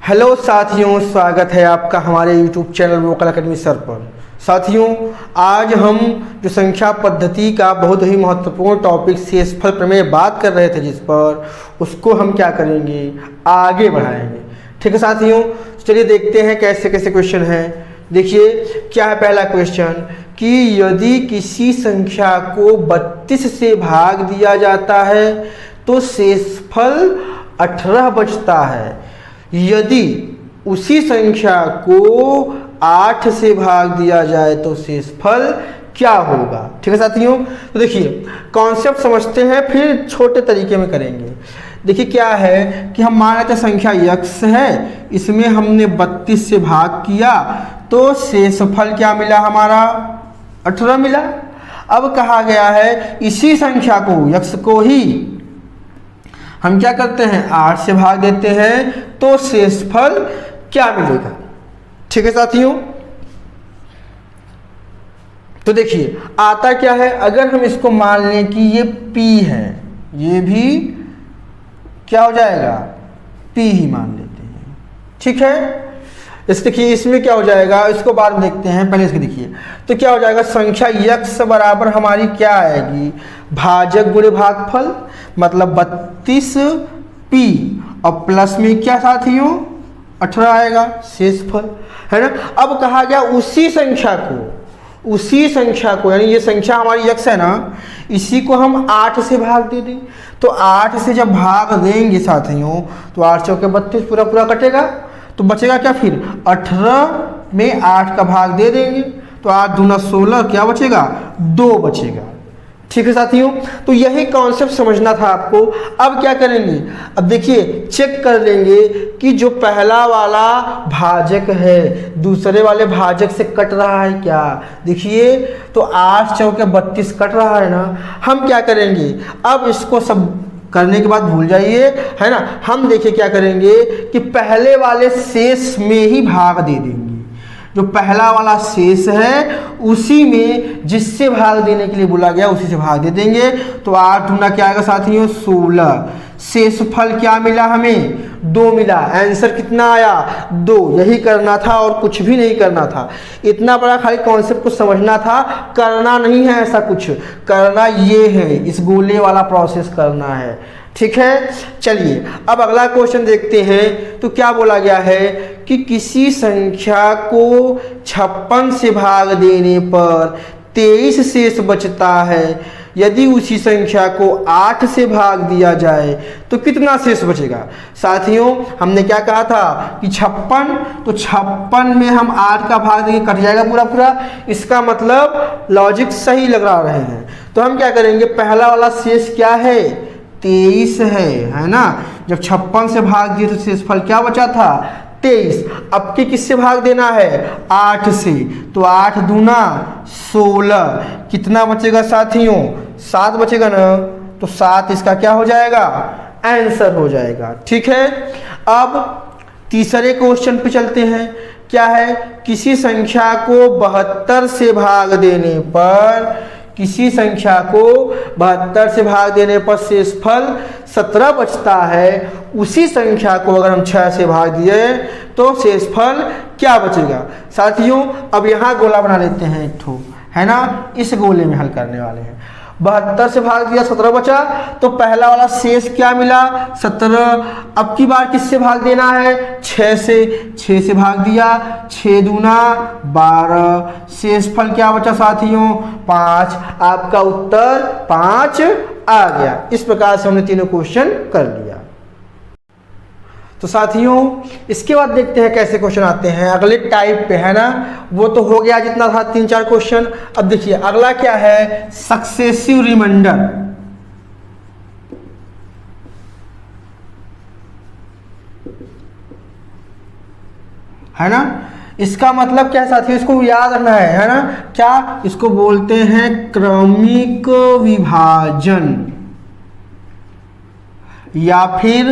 Hello साथियों, स्वागत है आपका हमारे YouTube channel vocal academy sir पर। साथियों, आज हम जो संख्या पद्धति का बहुत ही महत्वपूर्ण टॉपिक शेषफल प्रमेय बात कर रहे थे, जिस पर उसको हम क्या करेंगे, आगे बढ़ाएंगे। ठीक है साथियों, चलिए देखते हैं कैसे कैसे क्वेश्चन हैं। देखिए क्या है पहला क्वेश्चन कि यदि किसी संख्या को 32 से भाग दिया जाता है तो शेषफल 18 बचता है। यदि उसी संख्या को 8 से भाग दिया जाए तो शेषफल क्या होगा। ठीक है साथियों, तो देखिए कॉन्सेप्ट समझते हैं, फिर छोटे तरीके में करेंगे। देखिए क्या है कि हम मान लेते हैं संख्या x है, इसमें हमने 32 से भाग किया तो शेषफल क्या मिला, हमारा 18 मिला। अब कहा गया है इसी संख्या को, x को ही हम क्या करते हैं, 8 से भाग देते हैं तो शेषफल क्या मिलेगा। ठीक है साथियों, तो देखिए आता क्या है, अगर हम इसको मान लें कि ये p है, ये भी क्या हो जाएगा, p ही मान लेते हैं। ठीक है, इस देखिए इसमें क्या हो जाएगा, इसको बाद में देखते हैं, पहले इसको देखिए। तो क्या हो जाएगा, संख्या x बराबर हमारी क्या आएगी, भाजक गुणे भागफल, मतलब 32p और प्लस में क्या साथियों 18 आएगा शेषफल, है ना। अब कहा गया उसी संख्या को यानी ये संख्या हमारी x है ना, इसी को हम 8 से भाग दे दें। तो 8 से जब भाग देंगे साथियों तो 8 चौके 32, पूरा पूरा कटेगा, तो बचेगा क्या, फिर 18 में 8 का भाग दे देंगे तो 8 दूना 16, क्या बचेगा, 2 बचेगा। ठीक है साथियों, तो यही कॉन्सेप्ट समझना था आपको। अब क्या करेंगे, अब देखिए चेक कर लेंगे कि जो पहला वाला भाजक है दूसरे वाले भाजक से कट रहा है क्या। देखिए तो 8 चौके 32 कट रहा है ना। हम क्या करेंगे, अब इसको सब करने के बाद भूल जाइए, है ना। हम देखिए क्या करेंगे कि पहले वाले शेष में ही भाग दे देंगे। जो पहला वाला शेष है उसी में जिससे भाग देने के लिए बोला गया उसी से भाग दे देंगे। तो 8 दूना क्या आएगा साथियों 16, शेषफल क्या मिला हमें, 2 मिला। आंसर कितना आया, 2। यही करना था और कुछ भी नहीं करना था। इतना बड़ा खाली कॉन्सेप्ट को समझना था, करना नहीं है ऐसा कुछ, करना ये है, इस गोले वाला प्रोसेस करना है। ठीक है, चलिए अब अगला क्वेश्चन देखते हैं। तो क्या बोला गया है कि किसी संख्या को 56 से भाग देने पर 23 शेष बचता है। यदि उसी संख्या को 8 से भाग दिया जाए तो कितना शेष बचेगा। साथियों हमने क्या कहा था कि 56, तो 56 में हम 8 का भाग देंगे, कट जाएगा पूरा पूरा। इसका मतलब लॉजिक सही लगा रहे हैं। तो हम क्या करेंगे, पहला वाला शेष क्या है, 23 है ना। जब 56 से भाग दिए तो शेषफल क्या बचा था, 23। अब के किससे भाग देना है, 8 से, तो 8 दूना 16, कितना बचेगा साथियों, 7 बचेगा ना। तो 7 इसका क्या हो जाएगा, आंसर हो जाएगा। ठीक है, अब तीसरे क्वेश्चन पे चलते हैं। क्या है, किसी संख्या को 72 से भाग देने पर, किसी संख्या को 72 से भाग देने पर शेषफल 17 बचता है। उसी संख्या को अगर हम 6 से भाग दिए तो शेषफल क्या बचेगा। साथियों अब यहाँ गोला बना लेते हैं एक ठो, है ना। इस गोले में हल करने वाले हैं। 72 से भाग दिया 17 बचा, तो पहला वाला शेष क्या मिला 17। अब की बार किससे भाग देना है, 6 से। 6 से भाग दिया, 6 दूना 12, शेषफल क्या बचा साथियों 5। आपका उत्तर 5 आ गया। इस प्रकार से हमने तीनों क्वेश्चन कर लिया। तो साथियों इसके बाद देखते हैं कैसे क्वेश्चन आते हैं अगले टाइप पे, है ना। वो तो हो गया जितना था 3-4 क्वेश्चन। अब देखिए अगला क्या है, सक्सेसिव रिमाइंडर। है ना, इसका मतलब क्या है साथियों, इसको याद रखना है ना। क्या इसको बोलते हैं, क्रमिक विभाजन, या फिर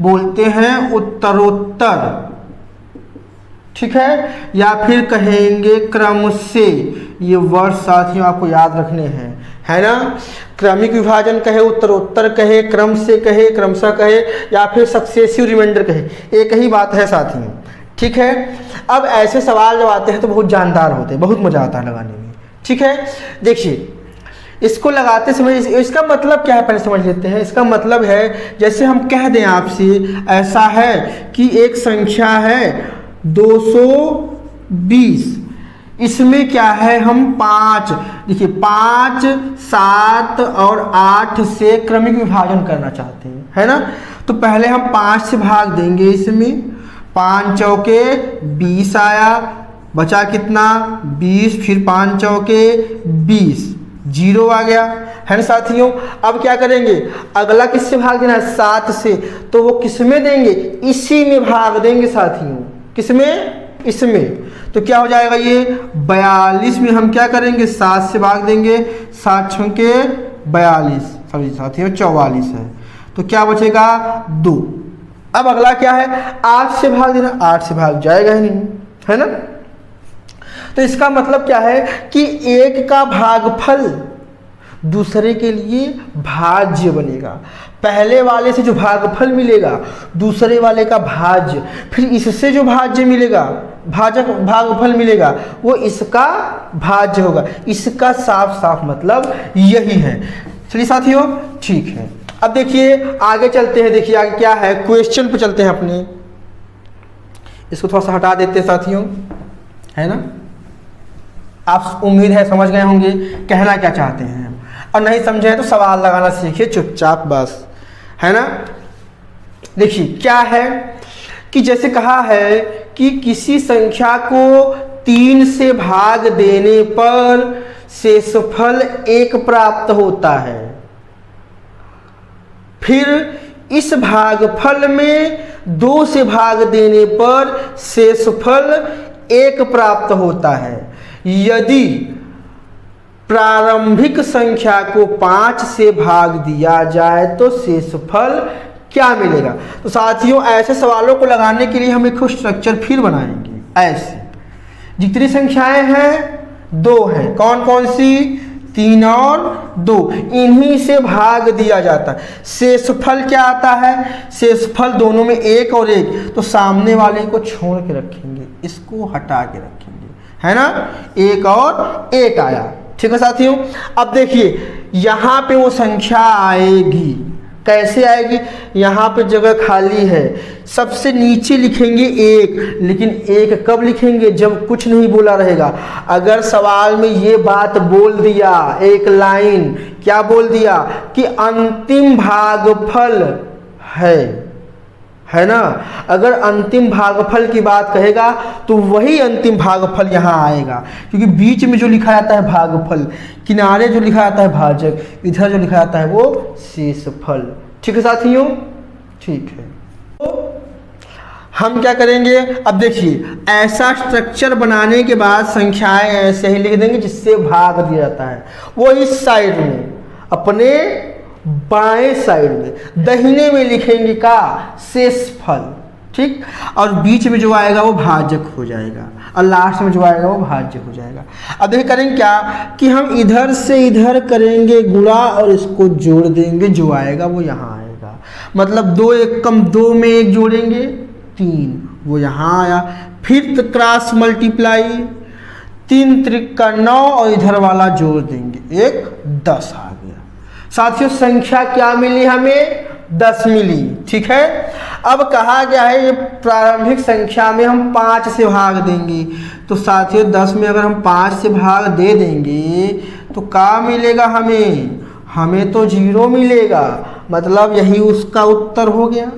बोलते हैं उत्तरोत्तर। ठीक है, या फिर कहेंगे क्रम से ये वर्ड साथियों आपको याद रखने हैं, है ना। क्रमिक विभाजन कहे, उत्तरोत्तर कहे, क्रम से कहे, क्रमशः कहे, या फिर सक्सेसिव रिमाइंडर कहे, एक ही बात है साथियों, ठीक है। अब ऐसे सवाल जब आते हैं तो बहुत जानदार होते हैं, बहुत मजा आता है लगाने में, ठीक है। देखिए इसको लगाते समय इसका मतलब क्या है पहले समझ लेते हैं। इसका मतलब है जैसे हम कह दें आपसे, ऐसा है कि एक संख्या है 220, इसमें क्या है हम 5, देखिए 5, 7 और 8 से क्रमिक विभाजन करना चाहते हैं, है ना। तो पहले हम 5 से भाग देंगे, इसमें 5 चौके 20 आया, बचा कितना 20, फिर 5 चौके 20, 0 आ गया, है ना साथियों। अब क्या करेंगे, अगला किससे भाग देना है, 7 से, तो वो किसमें देंगे, इसी में भाग देंगे साथियों, किसमें, इसमें। तो क्या हो जाएगा ये 42 में हम क्या करेंगे, 7 से भाग देंगे, 7 छुके 42, सॉरी साथियों 44 है, तो क्या बचेगा 2। अब अगला क्या है, 8 से भाग देना, 8 से भाग जाएगा ही नहीं, है ना। तो इसका मतलब क्या है कि एक का भागफल दूसरे के लिए भाज्य बनेगा। पहले वाले से जो भागफल मिलेगा दूसरे वाले का भाज्य, फिर इससे जो भाज्य मिलेगा, भागफल मिलेगा, वो इसका भाज्य होगा। इसका साफ साफ मतलब यही है। चलिए साथियों ठीक है, अब देखिए आगे चलते हैं। देखिए आगे क्या है, क्वेश्चन पे चलते हैं अपने। इसको थोड़ा सा हटा देते हैं साथियों, है ना। आप उम्मीद है समझ गए होंगे कहना क्या चाहते हैं, और नहीं समझे तो सवाल लगाना सीखिए चुपचाप बस, है ना। देखिए क्या है कि जैसे कहा है कि किसी संख्या को 3 से भाग देने पर शेषफल 1 प्राप्त होता है, फिर इस भागफल में 2 से भाग देने पर शेषफल 1 प्राप्त होता है। यदि प्रारंभिक संख्या को 5 से भाग दिया जाए तो शेषफल क्या मिलेगा। तो साथियों ऐसे सवालों को लगाने के लिए हम एक स्ट्रक्चर फिर बनाएंगे। ऐसे जितनी संख्याएं हैं 2 हैं, कौन कौन सी, 3 और 2, इन्हीं से भाग दिया जाता है। शेषफल क्या आता है, शेषफल दोनों में 1 और 1, तो सामने वाले को छोड़ के रखेंगे, इसको हटा के रखेंगे, है ना। 1 और 1 आया, ठीक है साथियों। अब देखिए यहाँ पे वो संख्या आएगी, कैसे आएगी, यहाँ पे जगह खाली है, सबसे नीचे लिखेंगे 1, लेकिन 1 कब लिखेंगे, जब कुछ नहीं बोला रहेगा। अगर सवाल में ये बात बोल दिया, एक लाइन क्या बोल दिया कि अंतिम भागफल है ना, अगर अंतिम भागफल की बात कहेगा तो वही अंतिम भागफल यहाँ आएगा, क्योंकि बीच में जो लिखा जाता है भागफल, किनारे जो लिखा जाता है भाजक, इधर जो लिखा जाता है वो शेषफल। ठीक है साथियों, ठीक है। तो हम क्या करेंगे, अब देखिए ऐसा स्ट्रक्चर बनाने के बाद संख्याएं ऐसे ही लिख देंगे जिससे भाग दिया जाता है। वो इस साइड में, अपने बाएं साइड में, दाहिने में लिखेंगे का शेषफल, ठीक, और बीच में जो आएगा वो भाजक हो जाएगा, और लास्ट में जो आएगा वो भाज्य हो जाएगा। अब देखिए करेंगे क्या कि हम इधर से इधर करेंगे गुणा और इसको जोड़ देंगे, जो आएगा वो यहाँ आएगा। मतलब 2 1 कम 2 में 1 जोड़ेंगे 3, वो यहाँ आया। फिर क्रॉस मल्टीप्लाई, 3 त्रिका 9 और इधर वाला जोड़ देंगे 1, 10 आ गया। साथियों संख्या क्या मिली हमें, 10 मिली, ठीक है। अब कहा गया है ये प्रारंभिक संख्या में हम 5 से भाग देंगे, तो साथियों 10 में अगर हम 5 से भाग दे देंगे तो क्या मिलेगा हमें तो 0 मिलेगा, मतलब यही उसका उत्तर हो गया।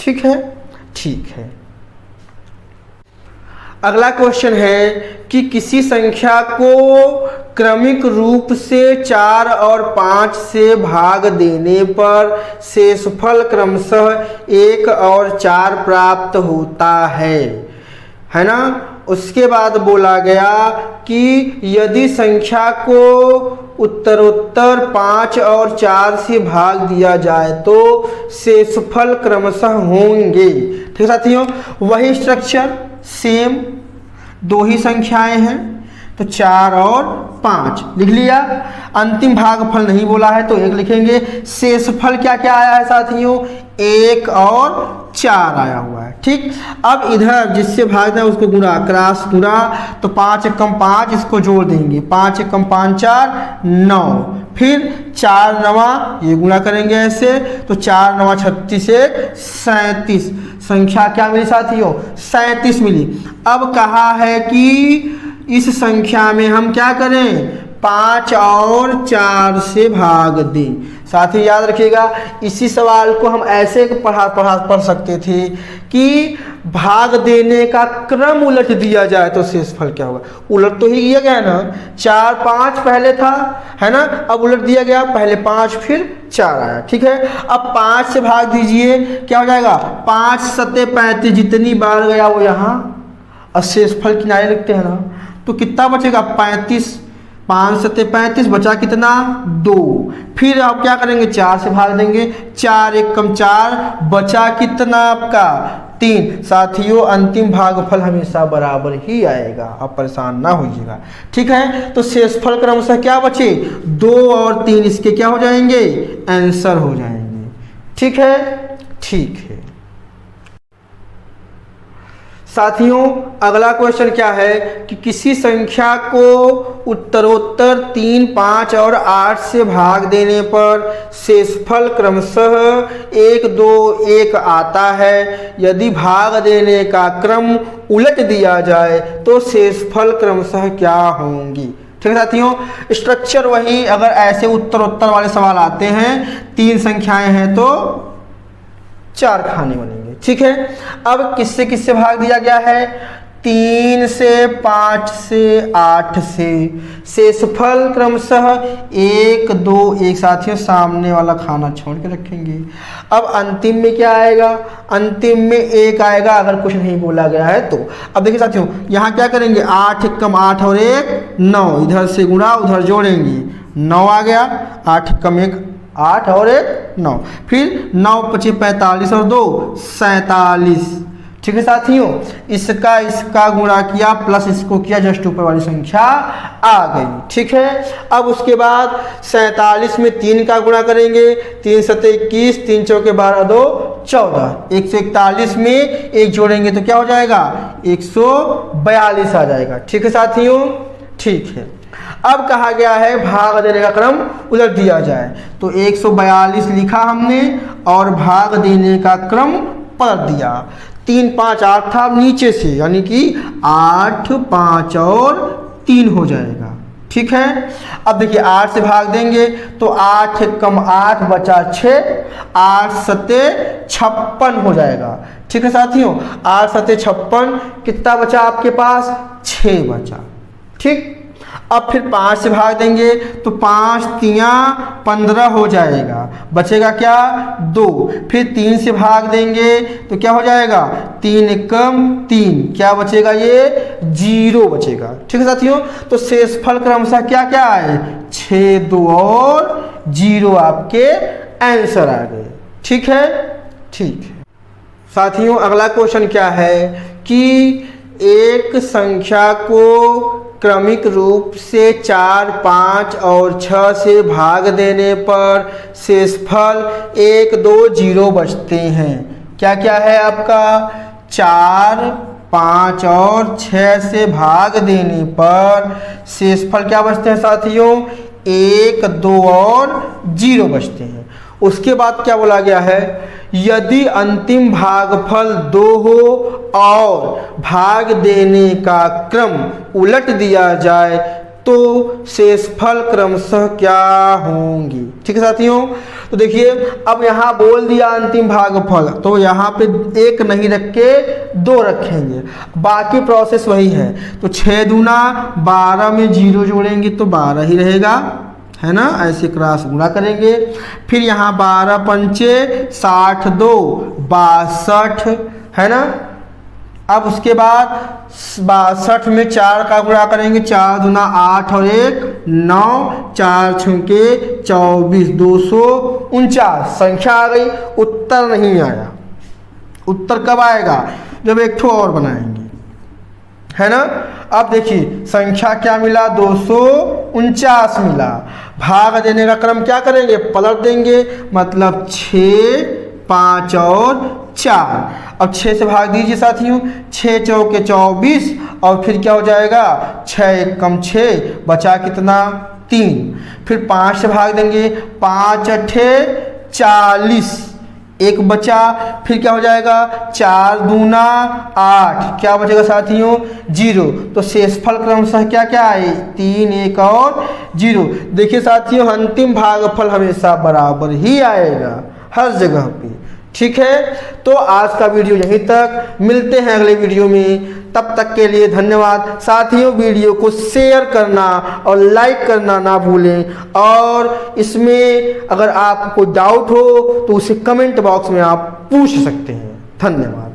ठीक है, ठीक है। अगला क्वेश्चन है कि किसी संख्या को क्रमिक रूप से 4 और 5 से भाग देने पर शेषफल क्रमशः 1 और 4 प्राप्त होता है ना। उसके बाद बोला गया कि यदि संख्या को उत्तरोत्तर 5 और 4 से भाग दिया जाए तो शेषफल क्रमशः होंगे। ठीक साथियों, वही स्ट्रक्चर सेम, 2 ही संख्याएं हैं, तो 4 और 5 लिख लिया। अंतिम भागफल नहीं बोला है तो 1 लिखेंगे। शेषफल क्या क्या आया है साथियों, 1 और 4 आया हुआ है। ठीक, अब इधर जिससे भागना है उसको गुणा, क्रॉस गुणा, तो 5 एकम 5 इसको जोड़ देंगे, 5 एकम 5 4 9, फिर 4 नवा ये गुणा करेंगे ऐसे, तो 4 नवा 36 37, संख्या क्या मिली साथियों, 37 मिली। अब कहा है कि इस संख्या में हम क्या करें, 5 और 4 से भाग दें। साथ ही याद रखिएगा इसी सवाल को हम ऐसे पढ़ सकते थे कि भाग देने का क्रम उलट दिया जाए तो शेषफल क्या होगा। उलट तो ही किया गया ना, 4 5 पहले था, है ना, अब उलट दिया गया, पहले 5 फिर 4 आया। ठीक है, अब 5 से भाग दीजिए, क्या हो जाएगा, 5 सत्ते 35, जितनी बार गया वो यहाँ, और शेषफल किनारे लिखते हैं ना, तो कितना बचेगा 35, 5 सत्ते 35, बचा कितना 2। फिर आप क्या करेंगे, 4 से भाग देंगे, 4 एकम 4, बचा कितना आपका 3। साथियों अंतिम भागफल हमेशा बराबर ही आएगा, आप परेशान ना होइएगा। ठीक है, तो शेषफल क्रमशः क्या बचे, 2 और 3 इसके क्या हो जाएंगे, आंसर हो जाएंगे। ठीक है, ठीक है साथियों, अगला क्वेश्चन क्या है कि किसी संख्या को उत्तरोत्तर 3, 5 और 8 से भाग देने पर शेषफल क्रमशः 1, 2, 1 आता है। यदि भाग देने का क्रम उलट दिया जाए तो शेषफल क्रमशः क्या होंगी। ठीक है साथियों, स्ट्रक्चर वही, अगर ऐसे उत्तरोत्तर वाले सवाल आते हैं, 3 संख्याएं हैं तो 4 खाने बनेंगे। ठीक है, अब किससे किससे भाग दिया गया है, 3 से 5 से 8 से, शेषफल क्रमशः 1, 2, 1। साथियों सामने वाला खाना छोड़ के रखेंगे। अब अंतिम में क्या आएगा, अंतिम में 1 आएगा अगर कुछ नहीं बोला गया है तो। अब देखिए साथियों यहाँ क्या करेंगे, 8 एकम 8 और 1 9, इधर से गुणा उधर जोड़ेंगे, 9 आ गया, 8 एकम 1 8 और 1 9, फिर 9 25 45 और 2 47। ठीक है साथियों, इसका गुणा किया प्लस इसको किया, जस्ट ऊपर वाली संख्या आ गई। ठीक है, अब उसके बाद 47 में 3 का गुणा करेंगे, 3 सत्ते 21, 3 चौके 12 2 14, 141 में 1 जोड़ेंगे तो क्या हो जाएगा, 142 आ जाएगा। ठीक है साथियों, ठीक है। अब कहा गया है भाग देने का क्रम उलट दिया जाए, तो 142 लिखा हमने और भाग देने का क्रम पलट दिया। 3 5 8 था, नीचे से यानी कि 8 5 और 3 हो जाएगा। ठीक है, अब देखिए 8 से भाग देंगे तो 8 एकम 8 बचा 6, 8 सत्ते 56 हो जाएगा। ठीक है साथियों, 8 सत्ते 56, कितना बचा आपके पास, 6 बचा। ठीक, अब फिर 5 से भाग देंगे तो 5 3 15 हो जाएगा, बचेगा क्या 2। फिर 3 से भाग देंगे तो क्या हो जाएगा, 3 एकम 3, क्या बचेगा, ये 0 बचेगा। ठीक है साथियों, तो शेषफल क्रमशः क्या क्या आए, 6 2 और 0 आपके आंसर आ गए। ठीक है, ठीक है साथियों, अगला क्वेश्चन क्या है कि एक संख्या को क्रमिक रूप से 4 5 और 6 से भाग देने पर शेषफल 1 2 0 बचते हैं। क्या क्या है आपका, 4 5 और 6 से भाग देने पर शेषफल क्या बचते हैं साथियों, 1 2 और 0 बचते हैं। उसके बाद क्या बोला गया है, यदि अंतिम भागफल 2 हो और भाग देने का क्रम उलट दिया जाए तो शेषफल क्रमशः क्या होंगी। ठीक है साथियों, तो देखिए अब यहाँ बोल दिया अंतिम भागफल, तो यहाँ पे 1 नहीं रख के 2 रखेंगे, बाकी प्रोसेस वही है। तो 6 दूना 12 में 0 जोड़ेंगे तो 12 ही रहेगा, है ना, ऐसे क्रॉस गुणा करेंगे। फिर यहाँ 12 पंचे 62 62, है ना। अब उसके बाद 62 में 4 का गुणा करेंगे, 4 दूना 8 और 1 9, 4 छुके 24 249 संख्या आ गई। उत्तर नहीं आया, उत्तर कब आएगा, जब एक ठो और बनाएंगे, है ना। अब देखिए संख्या क्या मिला, 249 मिला। भाग देने का क्रम क्या करेंगे, पलट देंगे, मतलब 6, 5 और 4। अब 6 से भाग दीजिए साथियों, 6 चौके 24 और फिर क्या हो जाएगा, 6 एक कम 6, बचा कितना 3। फिर 5 से भाग देंगे, 5 अठे 40, एक बचा, फिर क्या हो जाएगा, 4 दूना 8, क्या बचेगा साथियों 0। तो शेषफल क्रमशः क्या क्या आए, 3, 1 और 0। देखिए साथियों अंतिम भागफल हमेशा बराबर ही आएगा हर जगह पे, ठीक है। तो आज का वीडियो यहीं तक, मिलते हैं अगले वीडियो में, तब तक के लिए धन्यवाद। साथियों वीडियो को शेयर करना और लाइक करना ना भूलें, और इसमें अगर आपको डाउट हो तो उसे कमेंट बॉक्स में आप पूछ सकते हैं। धन्यवाद।